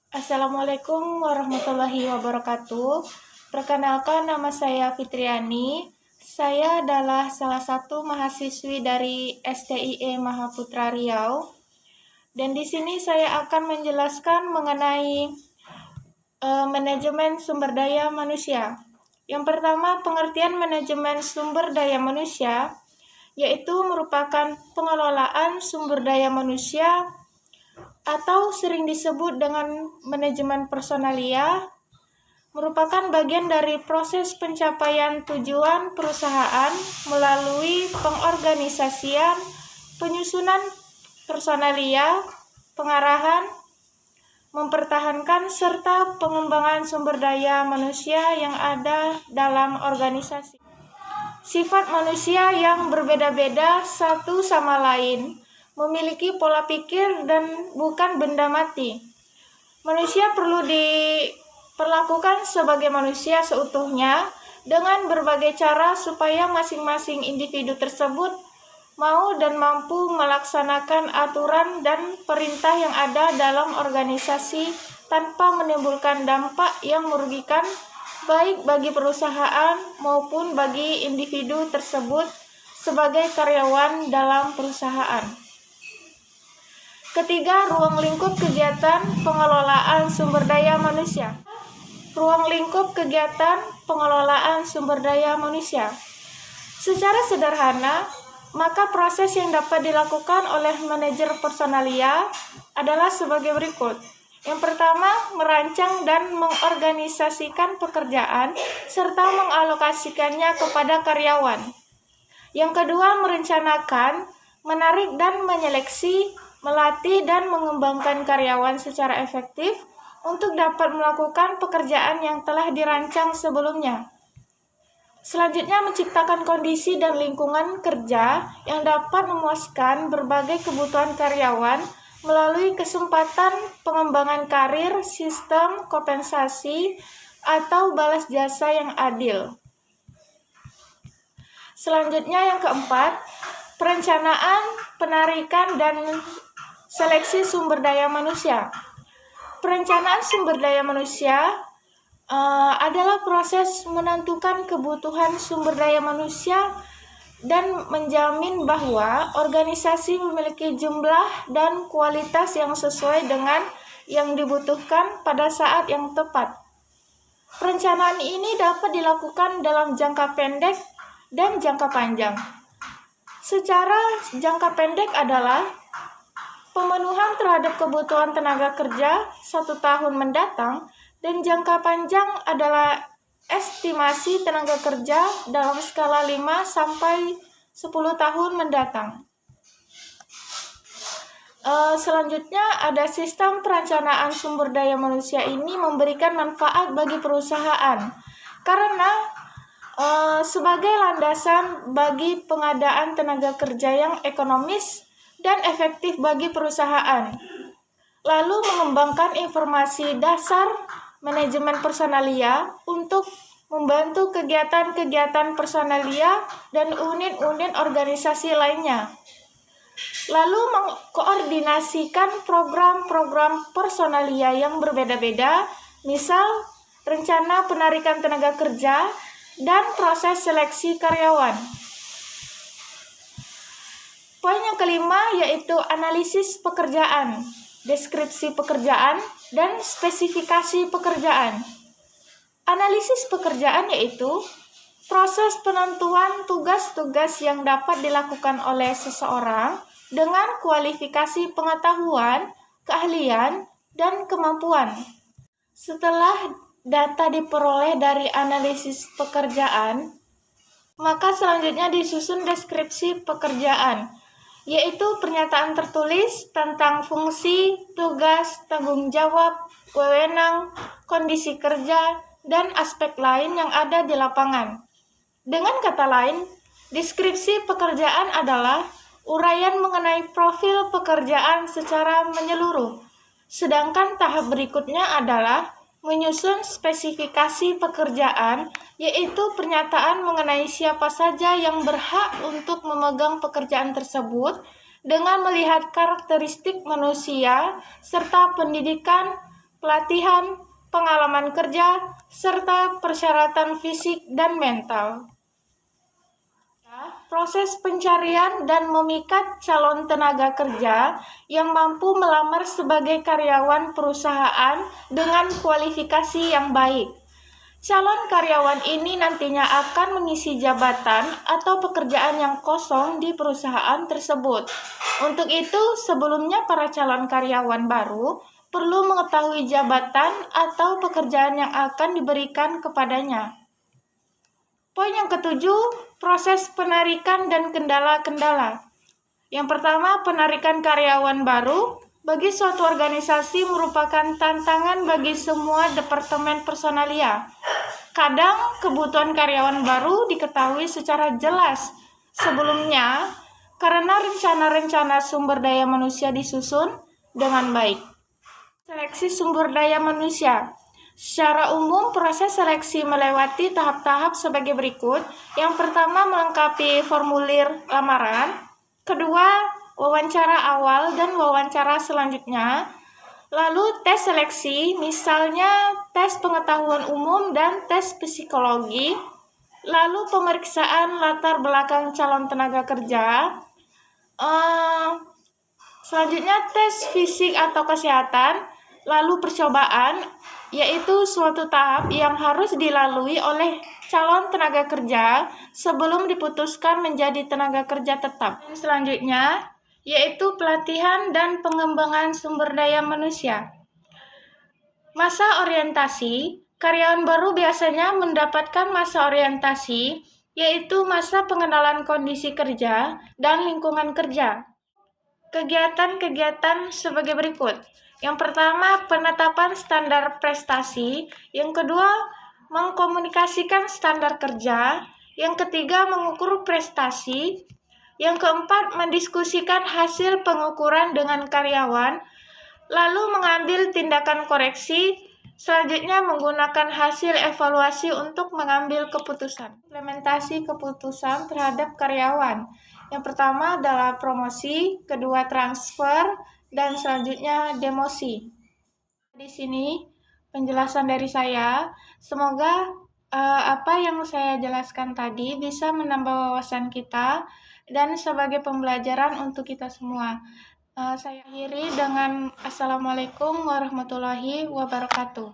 Assalamualaikum warahmatullahi wabarakatuh. Perkenalkan, nama saya Fitriani. Saya adalah salah satu mahasiswi dari STIE Mahaputra Riau. Dan di sini saya akan menjelaskan mengenai manajemen sumber daya manusia. Yang pertama, pengertian manajemen sumber daya manusia yaitu merupakan pengelolaan sumber daya manusia atau sering disebut dengan manajemen personalia, merupakan bagian dari proses pencapaian tujuan perusahaan melalui pengorganisasian, penyusunan personalia, pengarahan, mempertahankan serta pengembangan sumber daya manusia yang ada dalam organisasi. Sifat manusia yang berbeda-beda satu sama lain, memiliki pola pikir dan bukan benda mati. Manusia perlu diperlakukan sebagai manusia seutuhnya dengan berbagai cara supaya masing-masing individu tersebut mau dan mampu melaksanakan aturan dan perintah yang ada dalam organisasi tanpa menimbulkan dampak yang merugikan baik bagi perusahaan maupun bagi individu tersebut sebagai karyawan dalam perusahaan. Ketiga, ruang lingkup kegiatan pengelolaan sumber daya manusia. Ruang lingkup kegiatan pengelolaan sumber daya manusia. Secara sederhana, maka proses yang dapat dilakukan oleh manajer personalia adalah sebagai berikut. Yang pertama, merancang dan mengorganisasikan pekerjaan serta mengalokasikannya kepada karyawan. Yang kedua, merencanakan, menarik dan menyeleksi, melatih dan mengembangkan karyawan secara efektif untuk dapat melakukan pekerjaan yang telah dirancang sebelumnya. Selanjutnya, menciptakan kondisi dan lingkungan kerja yang dapat memuaskan berbagai kebutuhan karyawan melalui kesempatan pengembangan karir, sistem kompensasi, atau balas jasa yang adil. Selanjutnya, yang keempat, perencanaan, penarikan, dan seleksi sumber daya manusia. Perencanaan sumber daya manusia adalah proses menentukan kebutuhan sumber daya manusia dan menjamin bahwa organisasi memiliki jumlah dan kualitas yang sesuai dengan yang dibutuhkan pada saat yang tepat. Perencanaan ini dapat dilakukan dalam jangka pendek dan jangka panjang. Secara jangka pendek adalah pemenuhan terhadap kebutuhan tenaga kerja 1 tahun mendatang, dan jangka panjang adalah estimasi tenaga kerja dalam skala 5 sampai 10 tahun mendatang. Selanjutnya ada sistem perencanaan sumber daya manusia ini memberikan manfaat bagi perusahaan karena sebagai landasan bagi pengadaan tenaga kerja yang ekonomis dan efektif bagi perusahaan. Lalu mengembangkan informasi dasar manajemen personalia untuk membantu kegiatan-kegiatan personalia dan unit-unit organisasi lainnya. Lalu mengkoordinasikan program-program personalia yang berbeda-beda, misal rencana penarikan tenaga kerja dan proses seleksi karyawan. Poin yang kelima yaitu analisis pekerjaan, deskripsi pekerjaan, dan spesifikasi pekerjaan. Analisis pekerjaan yaitu proses penentuan tugas-tugas yang dapat dilakukan oleh seseorang dengan kualifikasi pengetahuan, keahlian, dan kemampuan. Setelah data diperoleh dari analisis pekerjaan, maka selanjutnya disusun deskripsi pekerjaan, yaitu pernyataan tertulis tentang fungsi, tugas, tanggung jawab, wewenang, kondisi kerja, dan aspek lain yang ada di lapangan. Dengan kata lain, deskripsi pekerjaan adalah uraian mengenai profil pekerjaan secara menyeluruh. Sedangkan tahap berikutnya adalah menyusun spesifikasi pekerjaan, yaitu pernyataan mengenai siapa saja yang berhak untuk memegang pekerjaan tersebut dengan melihat karakteristik manusia serta pendidikan, pelatihan, pengalaman kerja, serta persyaratan fisik dan mental. Proses pencarian dan memikat calon tenaga kerja yang mampu melamar sebagai karyawan perusahaan dengan kualifikasi yang baik. Calon karyawan ini nantinya akan mengisi jabatan atau pekerjaan yang kosong di perusahaan tersebut. Untuk itu, sebelumnya para calon karyawan baru perlu mengetahui jabatan atau pekerjaan yang akan diberikan kepadanya. Poin yang ketujuh, proses penarikan dan kendala-kendala. Yang pertama, penarikan karyawan baru. Bagi suatu organisasi merupakan tantangan bagi semua departemen personalia. Kadang kebutuhan karyawan baru diketahui secara jelas sebelumnya karena rencana-rencana sumber daya manusia disusun dengan baik. Seleksi sumber daya manusia. Secara umum, proses seleksi melewati tahap-tahap sebagai berikut. Yang pertama, melengkapi formulir lamaran. Kedua, wawancara awal dan wawancara selanjutnya. Lalu, tes seleksi, misalnya tes pengetahuan umum dan tes psikologi. Lalu, pemeriksaan latar belakang calon tenaga kerja. Selanjutnya, tes fisik atau kesehatan. Lalu percobaan, yaitu suatu tahap yang harus dilalui oleh calon tenaga kerja sebelum diputuskan menjadi tenaga kerja tetap. Selanjutnya, yaitu pelatihan dan pengembangan sumber daya manusia. Masa orientasi, karyawan baru biasanya mendapatkan masa orientasi, yaitu masa pengenalan kondisi kerja dan lingkungan kerja. Kegiatan-kegiatan sebagai berikut. Yang pertama, penetapan standar prestasi. Yang kedua, mengkomunikasikan standar kerja. Yang ketiga, mengukur prestasi. Yang keempat, mendiskusikan hasil pengukuran dengan karyawan. Lalu mengambil tindakan koreksi. Selanjutnya, menggunakan hasil evaluasi untuk mengambil keputusan. Implementasi keputusan terhadap karyawan. Yang pertama adalah promosi, kedua transfer, dan selanjutnya demosi. Di sini penjelasan dari saya. Semoga apa yang saya jelaskan tadi bisa menambah wawasan kita dan sebagai pembelajaran untuk kita semua. Saya akhiri dengan Assalamualaikum warahmatullahi wabarakatuh.